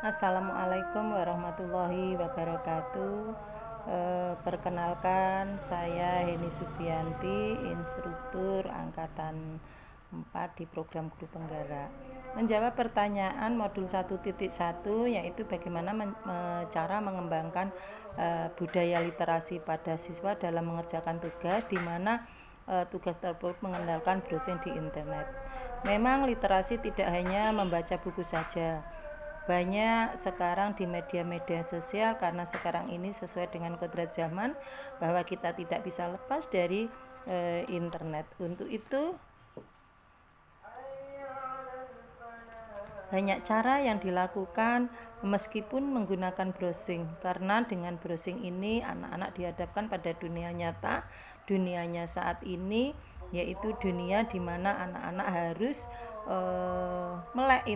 Assalamualaikum warahmatullahi wabarakatuh. Perkenalkan, saya Heni Subianti, instruktur angkatan 4 di program Guru Penggerak. Menjawab pertanyaan modul 1.1 yaitu bagaimana cara mengembangkan budaya literasi pada siswa dalam mengerjakan tugas, di mana tugas tersebut mengandalkan browsing di internet. Memang literasi tidak hanya membaca buku saja. Banyak sekarang di media-media sosial, karena sekarang ini sesuai dengan kodrat zaman bahwa kita tidak bisa lepas dari internet. Untuk itu banyak cara yang dilakukan meskipun menggunakan browsing, karena dengan browsing ini anak-anak dihadapkan pada dunia nyata, dunianya saat ini, yaitu dunia di mana anak-anak harus melek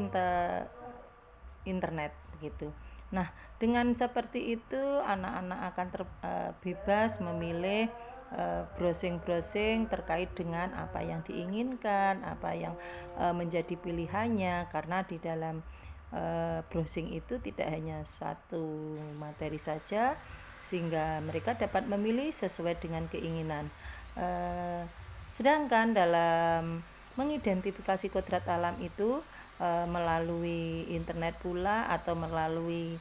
internet begitu. Nah, dengan seperti itu anak-anak akan bebas memilih browsing-browsing terkait dengan apa yang diinginkan, apa yang menjadi pilihannya, karena di dalam browsing itu tidak hanya satu materi saja, sehingga mereka dapat memilih sesuai dengan keinginan. Sedangkan dalam mengidentifikasi kodrat alam itu melalui internet pula, atau melalui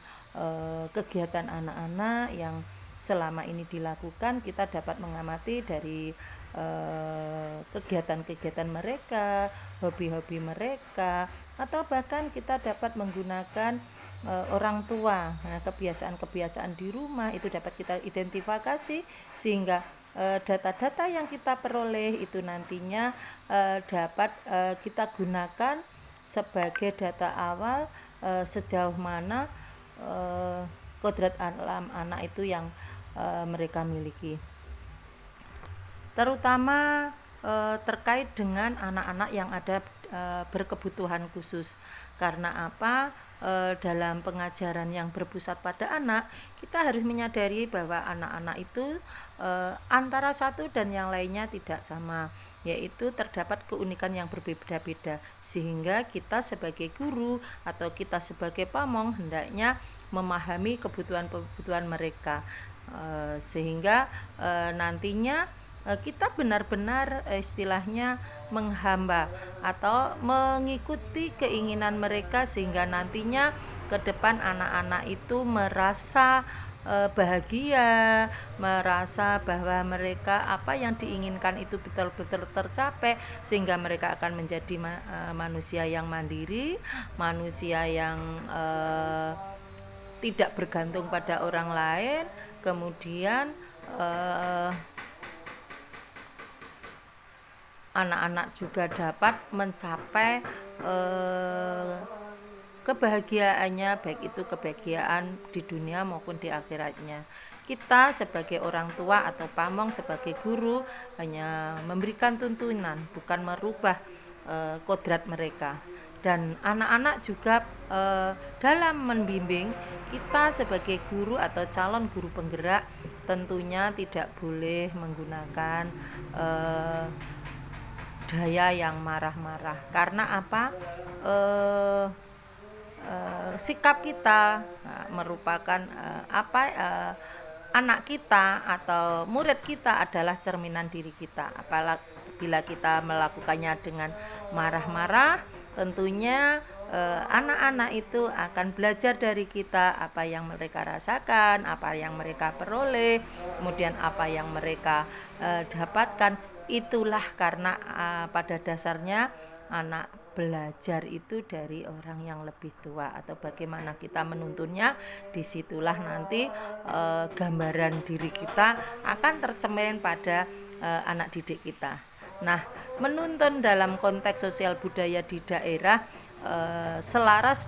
kegiatan anak-anak yang selama ini dilakukan, kita dapat mengamati dari kegiatan-kegiatan mereka, hobi-hobi mereka, atau bahkan kita dapat menggunakan orang tua. Nah, kebiasaan-kebiasaan di rumah itu dapat kita identifikasi, sehingga data-data yang kita peroleh itu nantinya dapat kita gunakan sebagai data awal sejauh mana kodrat alam anak itu yang mereka miliki, terutama terkait dengan anak-anak yang ada berkebutuhan khusus. Karena apa? Dalam pengajaran yang berpusat pada anak, kita harus menyadari bahwa anak-anak itu antara satu dan yang lainnya tidak sama, yaitu terdapat keunikan yang berbeda-beda, sehingga kita sebagai guru atau kita sebagai pamong hendaknya memahami kebutuhan-kebutuhan mereka, sehingga nantinya kita benar-benar istilahnya menghamba atau mengikuti keinginan mereka, sehingga nantinya ke depan anak-anak itu merasa bahagia, merasa bahwa mereka apa yang diinginkan itu betul-betul tercapai, sehingga mereka akan menjadi manusia yang mandiri, manusia yang tidak bergantung pada orang lain. Kemudian anak-anak juga dapat mencapai kebahagiaannya, baik itu kebahagiaan di dunia maupun di akhiratnya. Kita sebagai orang tua atau pamong, sebagai guru, hanya memberikan tuntunan, bukan merubah kodrat mereka. Dan anak-anak juga dalam membimbing, kita sebagai guru atau calon guru penggerak tentunya tidak boleh menggunakan daya yang marah-marah. Karena apa? Sikap kita merupakan anak kita atau murid kita adalah cerminan diri kita. Apabila kita melakukannya dengan marah-marah, tentunya anak-anak itu akan belajar dari kita apa yang mereka rasakan, apa yang mereka peroleh, kemudian apa yang mereka dapatkan. Itulah karena pada dasarnya anak belajar itu dari orang yang lebih tua, atau bagaimana kita menuntunnya, disitulah nanti gambaran diri kita akan tercermin pada anak didik kita. Nah, menuntun dalam konteks sosial budaya di daerah selaras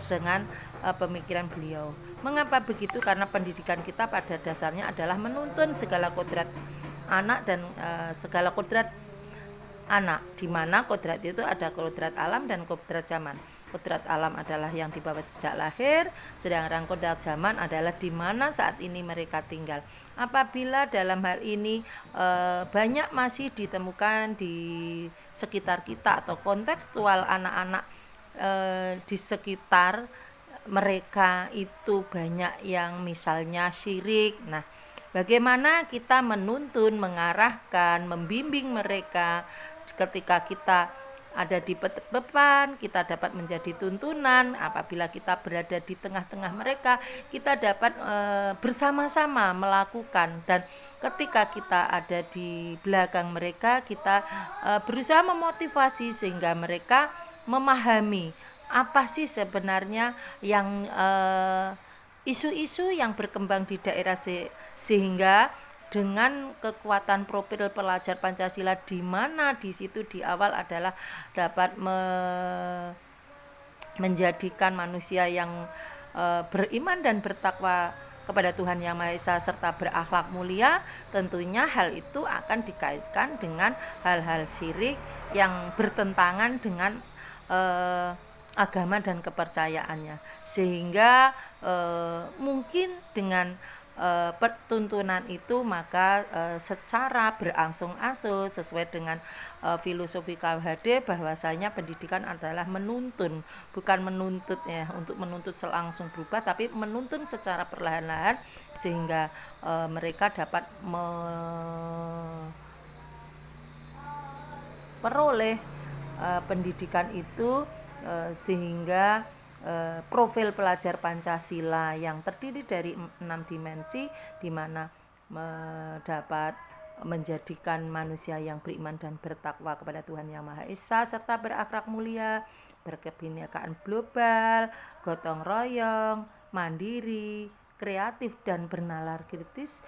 dengan pemikiran beliau. Mengapa begitu? Karena pendidikan kita pada dasarnya adalah menuntun segala kodrat anak dan segala kodrat anak, di mana kodrat itu ada kodrat alam dan kodrat zaman. Kodrat alam adalah yang dibawa sejak lahir, sedangkan kodrat zaman adalah di mana saat ini mereka tinggal. Apabila dalam hal ini banyak masih ditemukan di sekitar kita atau kontekstual anak-anak di sekitar mereka itu banyak yang misalnya syirik. Nah, bagaimana kita menuntun, mengarahkan, membimbing mereka ketika kita ada di depan, kita dapat menjadi tuntunan. Apabila kita berada di tengah-tengah mereka, kita dapat bersama-sama melakukan, dan ketika kita ada di belakang mereka, kita berusaha memotivasi sehingga mereka memahami apa sih sebenarnya yang isu-isu yang berkembang di daerah, sehingga dengan kekuatan profil pelajar Pancasila, di mana di situ di awal adalah dapat menjadikan manusia yang beriman dan bertakwa kepada Tuhan Yang Maha Esa serta berakhlak mulia. Tentunya hal itu akan dikaitkan dengan hal-hal syirik yang bertentangan dengan agama dan kepercayaannya, sehingga mungkin dengan pertuntunan itu maka secara berangsur-angsur sesuai dengan filosofi KUHD bahwasanya pendidikan adalah menuntun, bukan menuntut ya, untuk menuntut selangsung berubah, tapi menuntun secara perlahan-lahan sehingga mereka dapat memperoleh pendidikan itu, sehingga profil pelajar Pancasila yang terdiri dari 6 dimensi, di mana dapat menjadikan manusia yang beriman dan bertakwa kepada Tuhan Yang Maha Esa serta berakhlak mulia, berkebinekaan global, gotong royong, mandiri, kreatif dan bernalar kritis,